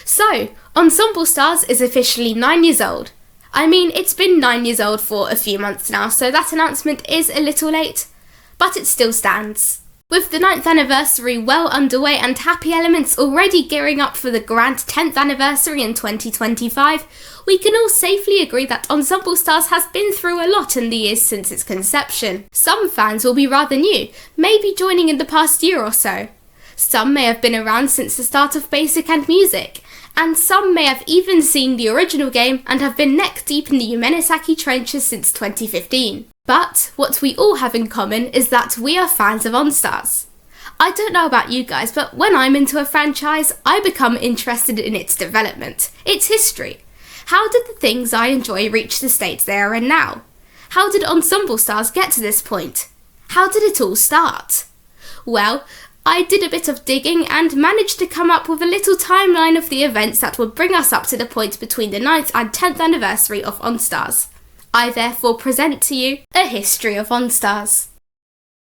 So, Ensemble Stars is officially 9 years old. I mean, it's been 9 years old for a few months now, so that announcement is a little late, but it still stands. With the 9th anniversary well underway and Happy Elements already gearing up for the grand 10th anniversary in 2025, we can all safely agree that Ensemble Stars has been through a lot in the years since its conception. Some fans will be rather new, maybe joining in the past year or so. Some may have been around since the start of Basic and Music, and some may have even seen the original game and have been neck deep in the Yumenosaki trenches since 2015. But what we all have in common is that we are fans of Enstars. I don't know about you guys, but when I'm into a franchise, I become interested in its development, its history. How did the things I enjoy reach the state they are in now? How did Ensemble Stars get to this point? How did it all start? Well, I did a bit of digging and managed to come up with a little timeline of the events that would bring us up to the point between the 9th and 10th anniversary of Enstars. I therefore present to you a history of Enstars.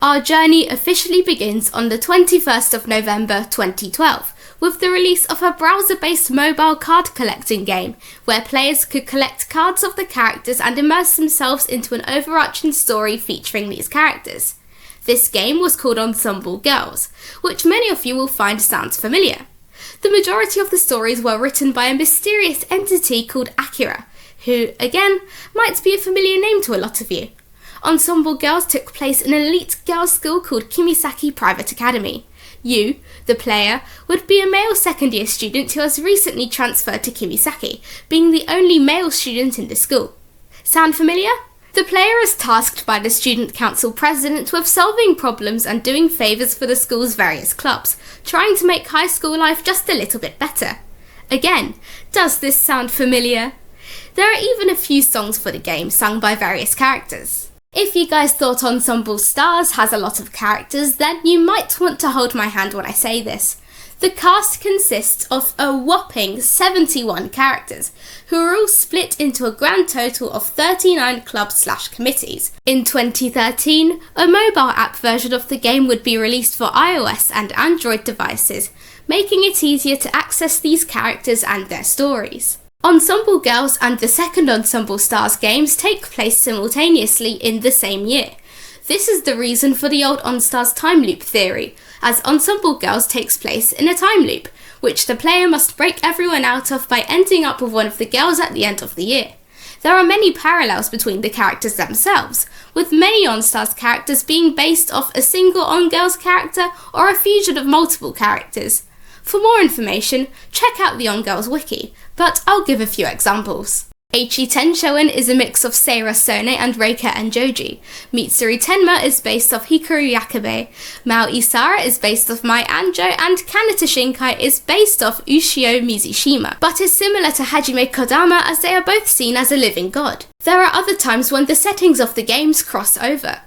Our journey officially begins on the 21st of November 2012 with the release of a browser-based mobile card collecting game where players could collect cards of the characters and immerse themselves into an overarching story featuring these characters. This game was called Ensemble Girls, which many of you will find sounds familiar. The majority of the stories were written by a mysterious entity called Akira, who, again, might be a familiar name to a lot of you. Ensemble Girls took place in an elite girls' school called Kimisaki Private Academy. You, the player, would be a male second-year student who has recently transferred to Kimisaki, being the only male student in the school. Sound familiar? The player is tasked by the student council president with solving problems and doing favours for the school's various clubs, trying to make high school life just a little bit better. Again, does this sound familiar? There are even a few songs for the game sung by various characters. If you guys thought Ensemble Stars has a lot of characters, then you might want to hold my hand when I say this. The cast consists of a whopping 71 characters, who are all split into a grand total of 39 clubs/committees. In 2013, a mobile app version of the game would be released for iOS and Android devices, making it easier to access these characters and their stories. Ensemble Girls and the second Ensemble Stars games take place simultaneously in the same year. This is the reason for the old Enstars time loop theory, as Ensemble Girls takes place in a time loop, which the player must break everyone out of by ending up with one of the girls at the end of the year. There are many parallels between the characters themselves, with many Enstars characters being based off a single On-Girls character or a fusion of multiple characters. For more information, check out the On-Girls wiki, but I'll give a few examples. Eiichi Tenshoin is a mix of Seira Sone and Reika and Joji. Mitsuri Tenma is based off Hikaru Yakabe. Mao Isara is based off Mai Anjo, and Kanata Shinkai is based off Ushio Mizushima, but is similar to Hajime Kodama as they are both seen as a living god. There are other times when the settings of the games cross over.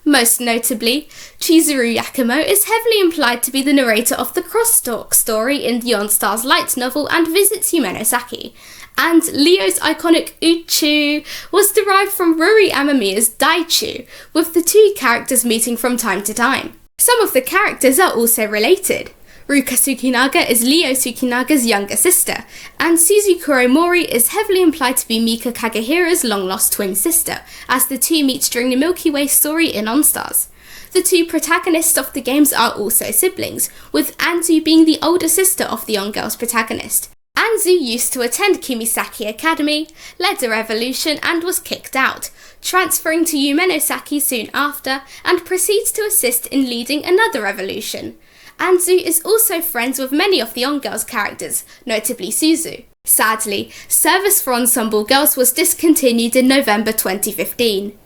Most notably, Chizuru Yakumo is heavily implied to be the narrator of the Crosstalk story in the Enstars light novel and visits Yumenosaki, and Leo's iconic Uchu was derived from Ruri Amamiya's Daichu, with the two characters meeting from time to time. Some of the characters are also related. Ruka Tsukinaga is Leo Tsukinaga's younger sister, and Suzu Kuromori is heavily implied to be Mika Kagehira's long-lost twin sister, as the two meet during the Milky Way story in Enstars. The two protagonists of the games are also siblings, with Anzu being the older sister of the On-Girls protagonist. Anzu used to attend Kimisaki Academy, led a revolution and was kicked out, transferring to Yumenosaki soon after, and proceeds to assist in leading another revolution. Anzu is also friends with many of the On-Girls characters, notably Suzu. Sadly, service for Ensemble Girls was discontinued in November 2015.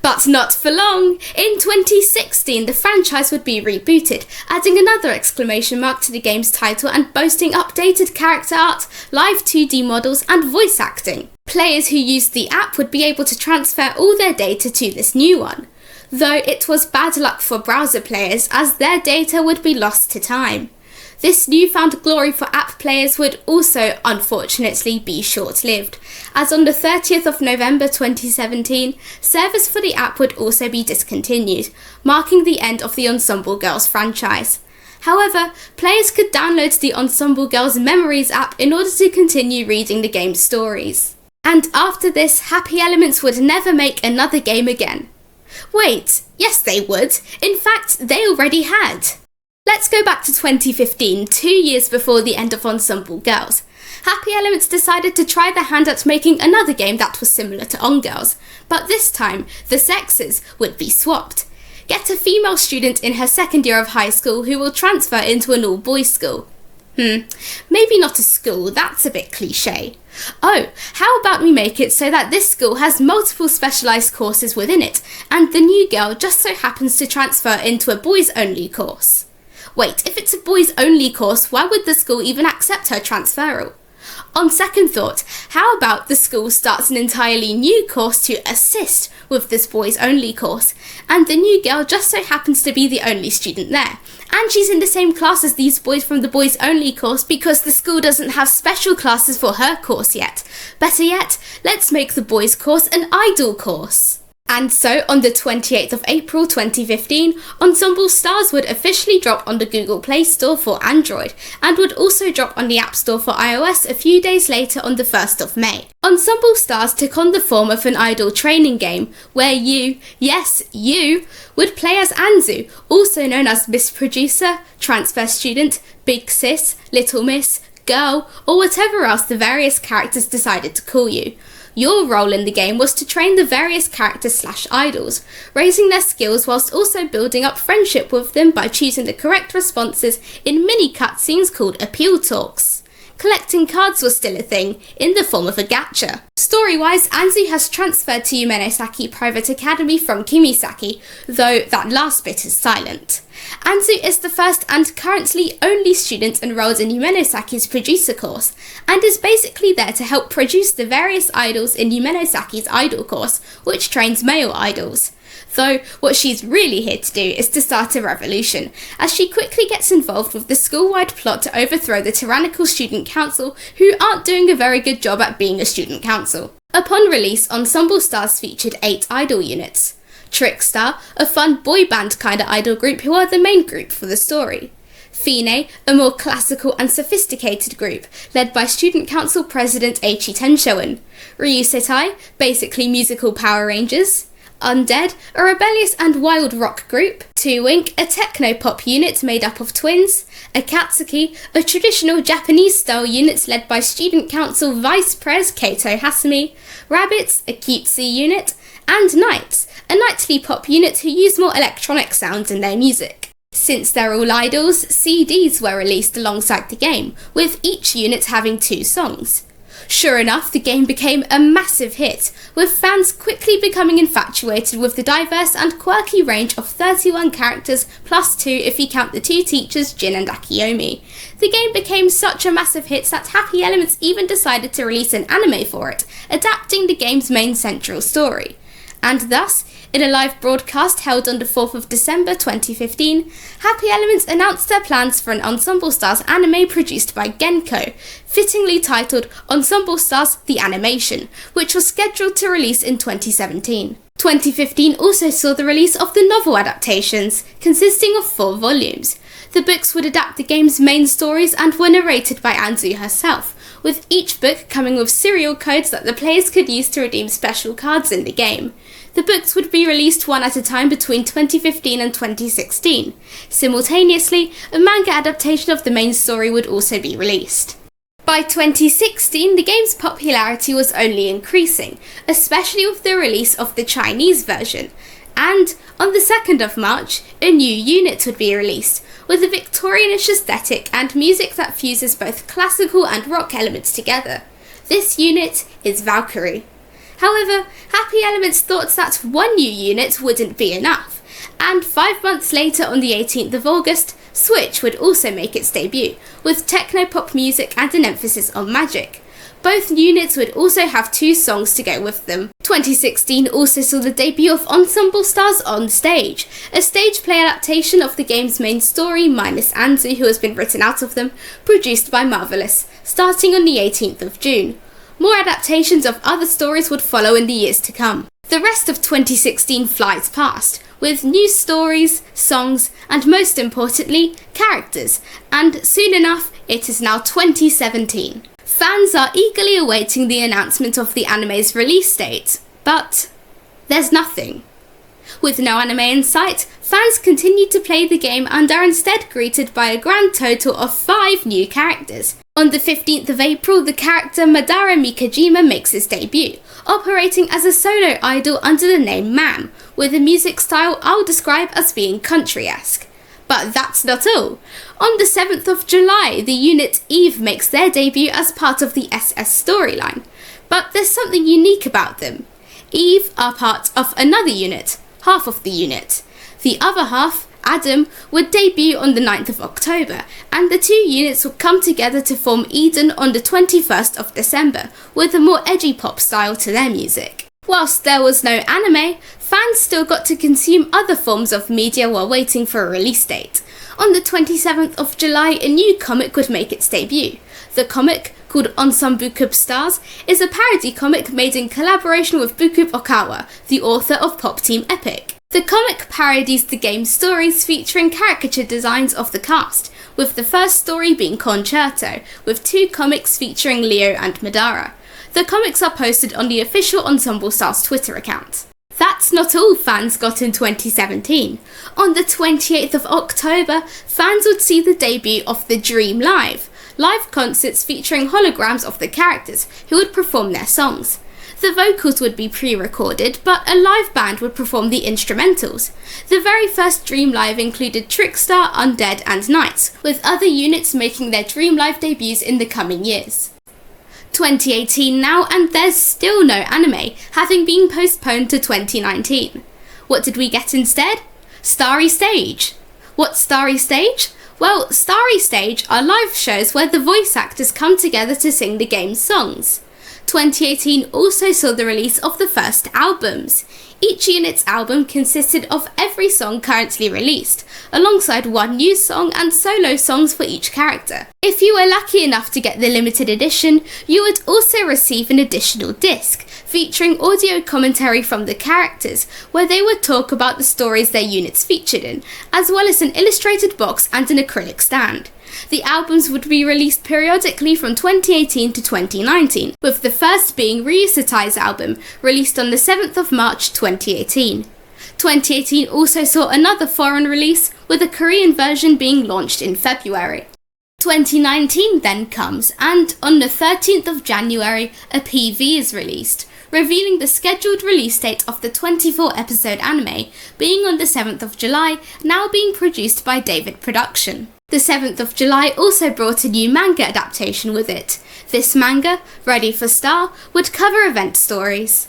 But not for long! In 2016, the franchise would be rebooted, adding another exclamation mark to the game's title and boasting updated character art, live 2D models, and voice acting. Players who used the app would be able to transfer all their data to this new one, though it was bad luck for browser players as their data would be lost to time. This newfound glory for app players would also, unfortunately, be short-lived, as on the 30th of November 2017, service for the app would also be discontinued, marking the end of the Ensemble Girls franchise. However, players could download the Ensemble Girls Memories app in order to continue reading the game's stories. And after this, Happy Elements would never make another game again. Wait, yes they would. In fact, they already had. Let's go back to 2015, 2 years before the end of Ensemble Girls. Happy Elements decided to try their hand at making another game that was similar to On Girls, but this time, the sexes would be swapped. Get a female student in her second year of high school who will transfer into an all-boys school. Maybe not a school, that's a bit cliché. Oh, how about we make it so that this school has multiple specialised courses within it, and the new girl just so happens to transfer into a boys-only course? Wait, if it's a boys-only course, why would the school even accept her transferal? On second thought, how about the school starts an entirely new course to assist with this boys-only course, and the new girl just so happens to be the only student there, and she's in the same class as these boys from the boys-only course because the school doesn't have special classes for her course yet. Better yet, let's make the boys course an idol course. And so, on the 28th of April 2015, Ensemble Stars would officially drop on the Google Play Store for Android, and would also drop on the App Store for iOS a few days later on the 1st of May. Ensemble Stars took on the form of an idol training game, where you, yes you, would play as Anzu, also known as Miss Producer, Transfer Student, Big Sis, Little Miss, Girl, or whatever else the various characters decided to call you. Your role in the game was to train the various characters/idols, raising their skills whilst also building up friendship with them by choosing the correct responses in mini cutscenes called appeal talks. Collecting cards was still a thing, in the form of a gacha. Story-wise, Anzu has transferred to Yumenosaki Private Academy from Kimisaki, though that last bit is silent. Anzu is the first and currently only student enrolled in Yumenosaki's producer course, and is basically there to help produce the various idols in Yumenosaki's idol course, which trains male idols. Though what she's really here to do is to start a revolution, as she quickly gets involved with the school-wide plot to overthrow the tyrannical student council, who aren't doing a very good job at being a student council. Upon release, Ensemble Stars featured 8 idol units. Trickstar, a fun boy band kinda idol group who are the main group for the story. Fine, a more classical and sophisticated group, led by Student Council President Eiichi Tenshoin. Ryusetai, basically musical Power Rangers. Undead, a rebellious and wild rock group. Two Wink, a techno-pop unit made up of twins. Akatsuki, a traditional Japanese-style unit led by Student Council Vice Pres Keito Hasumi. Rabbits, a cutesy unit. And Knights, a nightly pop unit who use more electronic sounds in their music. Since they're all idols, CDs were released alongside the game, with each unit having 2 songs. Sure enough, the game became a massive hit, with fans quickly becoming infatuated with the diverse and quirky range of 31 characters plus 2 if you count the 2 teachers, Jin and Akiyomi. The game became such a massive hit that Happy Elements even decided to release an anime for it, adapting the game's main central story. And thus, in a live broadcast held on the 4th of December 2015, Happy Elements announced their plans for an Ensemble Stars anime produced by Genko, fittingly titled Ensemble Stars The Animation, which was scheduled to release in 2017. 2015 also saw the release of the novel adaptations, consisting of 4 volumes. The books would adapt the game's main stories and were narrated by Anzu herself, with each book coming with serial codes that the players could use to redeem special cards in the game. The books would be released one at a time between 2015 and 2016. Simultaneously, a manga adaptation of the main story would also be released. By 2016, the game's popularity was only increasing, especially with the release of the Chinese version. And on the 2nd of March, a new unit would be released, with a Victorianish aesthetic and music that fuses both classical and rock elements together. This unit is Valkyrie. However, Happy Elements thought that one new unit wouldn't be enough, and 5 months later on the 18th of August, Switch would also make its debut, with techno-pop music and an emphasis on magic. Both units would also have 2 songs to go with them. 2016 also saw the debut of Ensemble Stars on Stage, a stage play adaptation of the game's main story minus Anzu, who has been written out of them, produced by Marvelous, starting on the 18th of June. More adaptations of other stories would follow in the years to come. The rest of 2016 flies past, with new stories, songs, and most importantly, characters, and soon enough, it is now 2017. Fans are eagerly awaiting the announcement of the anime's release date, but there's nothing. With no anime in sight, fans continue to play the game and are instead greeted by a grand total of 5 new characters. On the 15th of April, the character Madara Mikajima makes his debut, operating as a solo idol under the name Mam, with a music style I'll describe as being country-esque. But that's not all. On the 7th of July, the unit Eve makes their debut as part of the SS storyline. But there's something unique about them. Eve are part of another unit, half of the unit. The other half, Adam, would debut on the 9th of October, and the two units would come together to form Eden on the 21st of December, with a more edgy pop style to their music. Whilst there was no anime, fans still got to consume other forms of media while waiting for a release date. On the 27th of July, a new comic would make its debut. The comic, called Ensemble Stars, is a parody comic made in collaboration with Buku Okawa, the author of Pop Team Epic. The comic parodies the game's stories featuring caricature designs of the cast, with the first story being Concerto, with 2 comics featuring Leo and Madara. The comics are posted on the official Ensemble Stars Twitter account. That's not all fans got in 2017. On the 28th of October, fans would see the debut of the Dream Live concerts featuring holograms of the characters who would perform their songs. The vocals would be pre-recorded, but a live band would perform the instrumentals. The very first Dream Live included Trickstar, Undead and Knights, with other units making their Dream Live debuts in the coming years. 2018 now, and there's still no anime, having been postponed to 2019. What did we get instead? Starry Stage. What's Starry Stage? Well, Starry Stage are live shows where the voice actors come together to sing the game's songs. 2018 also saw the release of the first albums. Each unit's album consisted of every song currently released, alongside one new song and solo songs for each character. If you were lucky enough to get the limited edition, you would also receive an additional disc, featuring audio commentary from the characters, where they would talk about the stories their units featured in, as well as an illustrated box and an acrylic stand. The albums would be released periodically from 2018 to 2019, with the first being Ryusatai's album, released on the 7th of March 2018. 2018 also saw another foreign release, with a Korean version being launched in February. 2019 then comes, and on the 13th of January, a PV is released, revealing the scheduled release date of the 24-episode anime, being on the 7th of July, now being produced by David Production. The 7th of July also brought a new manga adaptation with it. This manga, Ready for Star, would cover event stories.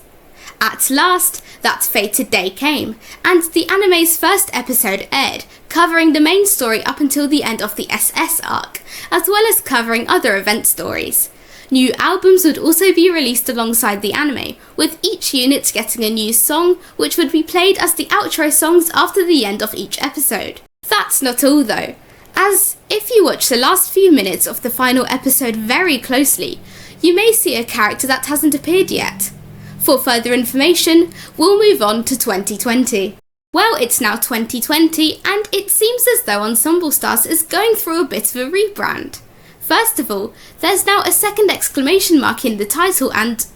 At last, that fated day came, and the anime's first episode aired, covering the main story up until the end of the SS arc, as well as covering other event stories. New albums would also be released alongside the anime, with each unit getting a new song, which would be played as the outro songs after the end of each episode. That's not all though, as if you watch the last few minutes of the final episode very closely, you may see a character that hasn't appeared yet. For further information, we'll move on to 2020. Well, it's now 2020, and it seems as though Ensemble Stars is going through a bit of a rebrand. First of all, there's now a second exclamation mark in the title, and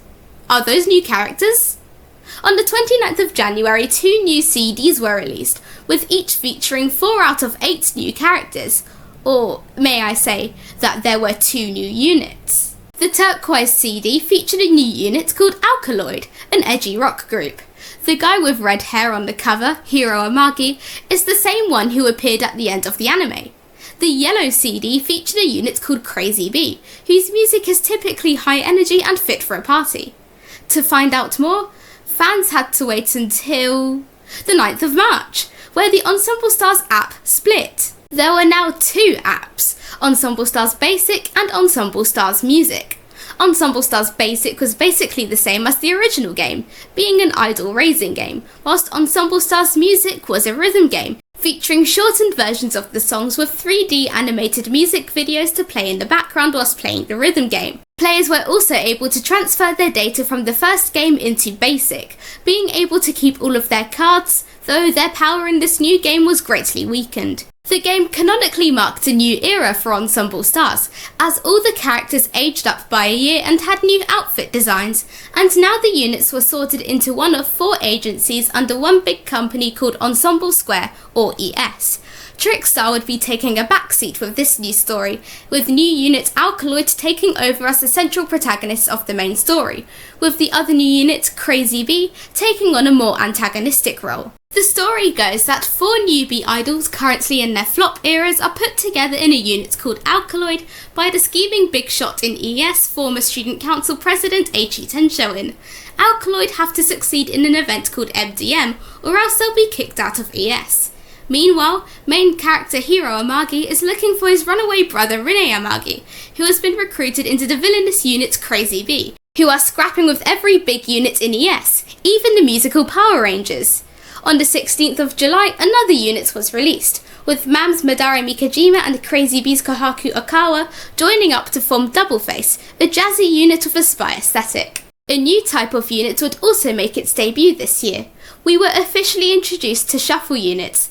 are those new characters? On the 29th of January, 2 new CDs were released, with each featuring 4 out of 8 new characters. Or may I say that there were 2 new units. The turquoise CD featured a new unit called Alkaloid, an edgy rock group. The guy with red hair on the cover, Hiro Amagi, is the same one who appeared at the end of the anime. The yellow CD featured a unit called Crazy Bee, whose music is typically high energy and fit for a party. To find out more, fans had to wait until the 9th of March, where the Ensemble Stars app split. There were now 2 apps, Ensemble Stars Basic and Ensemble Stars Music. Ensemble Stars Basic was basically the same as the original game, being an idol raising game, whilst Ensemble Stars Music was a rhythm game, featuring shortened versions of the songs with 3D animated music videos to play in the background whilst playing the rhythm game. Players were also able to transfer their data from the first game into Basic, being able to keep all of their cards, though their power in this new game was greatly weakened. The game canonically marked a new era for Ensemble Stars, as all the characters aged up by a year and had new outfit designs, and now the units were sorted into one of 4 agencies under one big company called Ensemble Square, or ES. Trickstar would be taking a backseat with this new story, with new unit Alkaloid taking over as the central protagonist of the main story, with the other new unit, Crazy Bee, taking on a more antagonistic role. The story goes that 4 newbie idols currently in their flop eras are put together in a unit called Alkaloid by the scheming big shot in ES former Student Council President Eiichi Tenshoin. Alkaloid have to succeed in an event called MDM, or else they'll be kicked out of ES. Meanwhile, main character Hiro Amagi is looking for his runaway brother Rine Amagi, who has been recruited into the villainous unit Crazy Bee, who are scrapping with every big unit in ES, even the musical Power Rangers. On the 16th of July, another unit was released, with MAM's Madara Mikajima and Crazy Bee's Kohaku Okawa joining up to form Double Face, a jazzy unit with a spy aesthetic. A new type of unit would also make its debut this year. We were officially introduced to shuffle units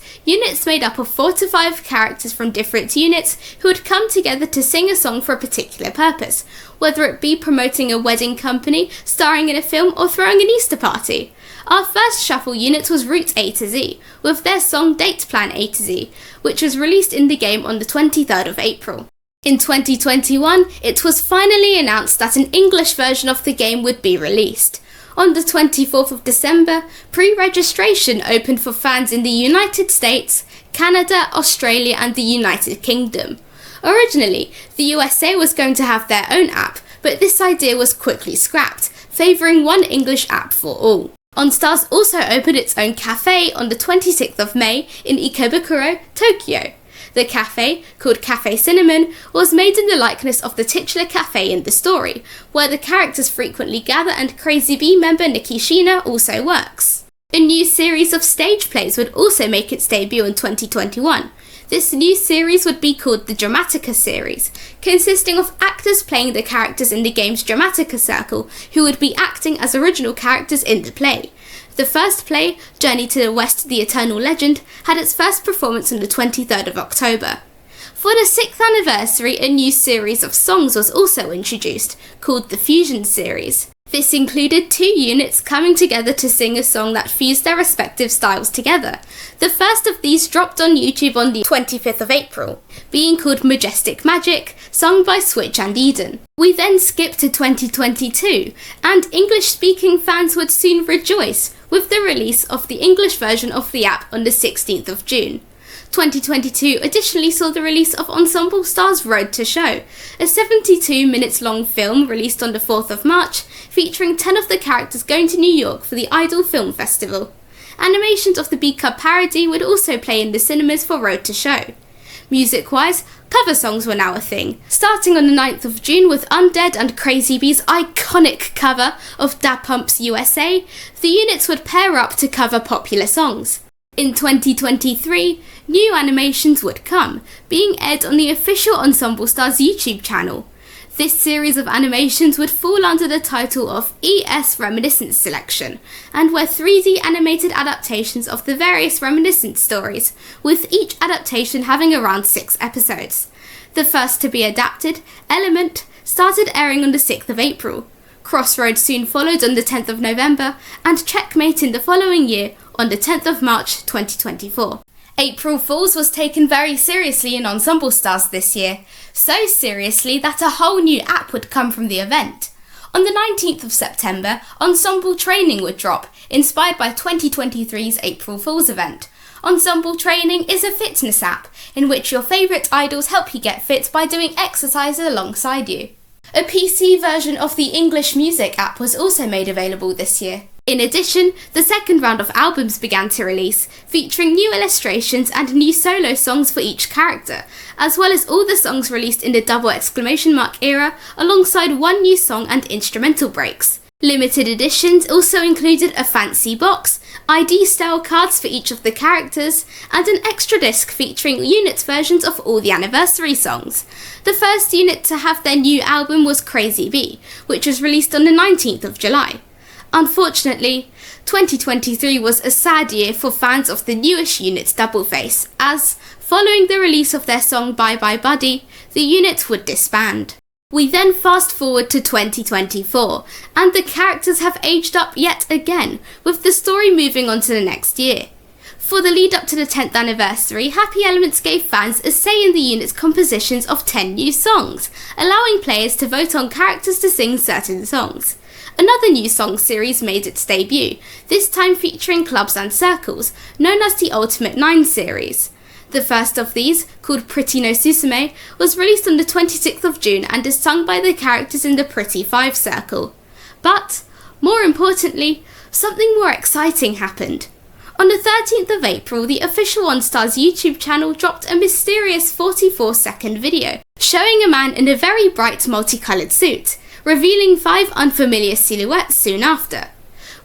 made up of 4 to 5 characters from different units who would come together to sing a song for a particular purpose, whether it be promoting a wedding company, starring in a film, or throwing an Easter party. Our first shuffle unit was Route A to Z, with their song Date Plan A to Z, which was released in the game on the 23rd of April. In 2021, it was finally announced that an English version of the game would be released. On the 24th of December, pre-registration opened for fans in the United States, Canada, Australia and the United Kingdom. Originally, the USA was going to have their own app, but this idea was quickly scrapped, favouring one English app for all. Enstars also opened its own cafe on the 26th of May in Ikebukuro, Tokyo. The cafe, called Cafe Cinnamon, was made in the likeness of the titular cafe in the story, where the characters frequently gather and Crazy Bee member Nikishina also works. A new series of stage plays would also make its debut in 2021. This new series would be called the Dramatica series, consisting of actors playing the characters in the game's Dramatica Circle, who would be acting as original characters in the play. The first play, Journey to the West, The Eternal Legend, had its first performance on the 23rd of October. For the 6th anniversary, a new series of songs was also introduced, called the Fusion series. This included 2 units coming together to sing a song that fused their respective styles together. The first of these dropped on YouTube on the 25th of April, being called Majestic Magic, sung by Switch and Eden. We then skipped to 2022, and English-speaking fans would soon rejoice with the release of the English version of the app on the 16th of June. 2022 additionally saw the release of Ensemble Stars' Road to Show, a 72 minutes long film released on the 4th of March, featuring 10 of the characters going to New York for the Idol Film Festival. Animations of the B-Cub parody would also play in the cinemas for Road to Show. Music-wise, cover songs were now a thing, starting on the 9th of June with Undead and Crazy Bee's iconic cover of Da Pump's USA. The units would pair up to cover popular songs. In 2023, new animations would come, being aired on the official Ensemble Stars YouTube channel. This series of animations would fall under the title of ES Reminiscence Selection, and were 3D animated adaptations of the various Reminiscence stories, with each adaptation having around 6 episodes. The first to be adapted, Element, started airing on the 6th of April. Crossroads soon followed on the 10th of November, and Checkmate in the following year on the 10th of March 2024. April Fools was taken very seriously in Ensemble Stars this year, so seriously that a whole new app would come from the event. On the 19th of September, Ensemble Training would drop, inspired by 2023's April Fools event. Ensemble Training is a fitness app in which your favourite idols help you get fit by doing exercises alongside you. A PC version of the English music app was also made available this year. In addition, the second round of albums began to release, featuring new illustrations and new solo songs for each character, as well as all the songs released in the double exclamation mark era, alongside one new song and instrumental breaks. Limited editions also included a fancy box, ID-style cards for each of the characters, and an extra disc featuring unit versions of all the anniversary songs. The first unit to have their new album was Crazy Bee, which was released on the 19th of July. Unfortunately, 2023 was a sad year for fans of the newest unit's Double Face, as, following the release of their song Bye Bye Buddy, the unit would disband. We then fast forward to 2024, and the characters have aged up yet again, with the story moving on to the next year. For the lead up to the 10th anniversary, Happy Elements gave fans a say in the unit's compositions of 10 new songs, allowing players to vote on characters to sing certain songs. Another new song series made its debut, this time featuring clubs and circles, known as the Ultimate 9 series. The first of these, called Pretty no Susume, was released on the 26th of June and is sung by the characters in the Pretty 5 circle. But, more importantly, something more exciting happened. On the 13th of April, the official Enstars YouTube channel dropped a mysterious 44-second video, showing a man in a very bright multicoloured suit, revealing 5 unfamiliar silhouettes soon after.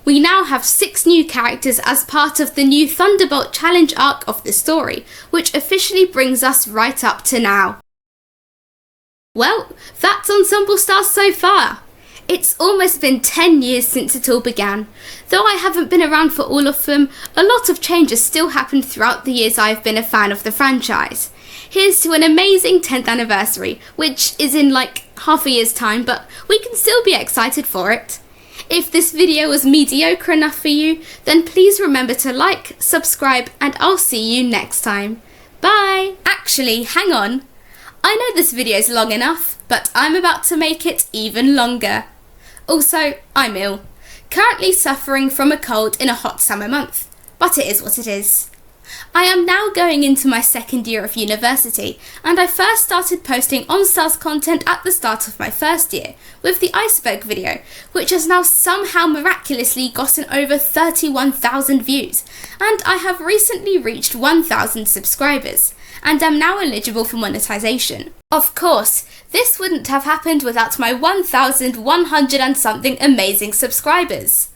We now have 6 new characters as part of the new Thunderbolt Challenge arc of the story, which officially brings us right up to now. Well, that's Ensemble Stars so far. It's almost been 10 years since it all began. Though I haven't been around for all of them, a lot of changes still happened throughout the years I've been a fan of the franchise. Here's to an amazing 10th anniversary, which is in like half a year's time, but we can still be excited for it. If this video was mediocre enough for you, then please remember to like, subscribe, and I'll see you next time. Bye! Actually, hang on. I know this video is long enough, but I'm about to make it even longer. Also, I'm ill, currently suffering from a cold in a hot summer month, but it is what it is. I am now going into my second year of university, and I first started posting Enstars content at the start of my first year, with the iceberg video, which has now somehow miraculously gotten over 31,000 views, and I have recently reached 1,000 subscribers, and am now eligible for monetization. Of course, this wouldn't have happened without my 1,100 and something amazing subscribers.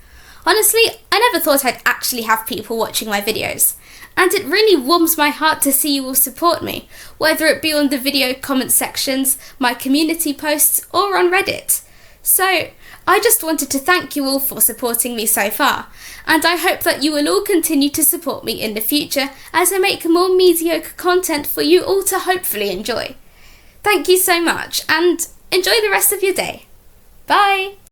Honestly, I never thought I'd actually have people watching my videos, and it really warms my heart to see you all support me, whether it be on the video comment sections, my community posts, or on Reddit. So, I just wanted to thank you all for supporting me so far, and I hope that you will all continue to support me in the future as I make more mediocre content for you all to hopefully enjoy. Thank you so much, and enjoy the rest of your day. Bye!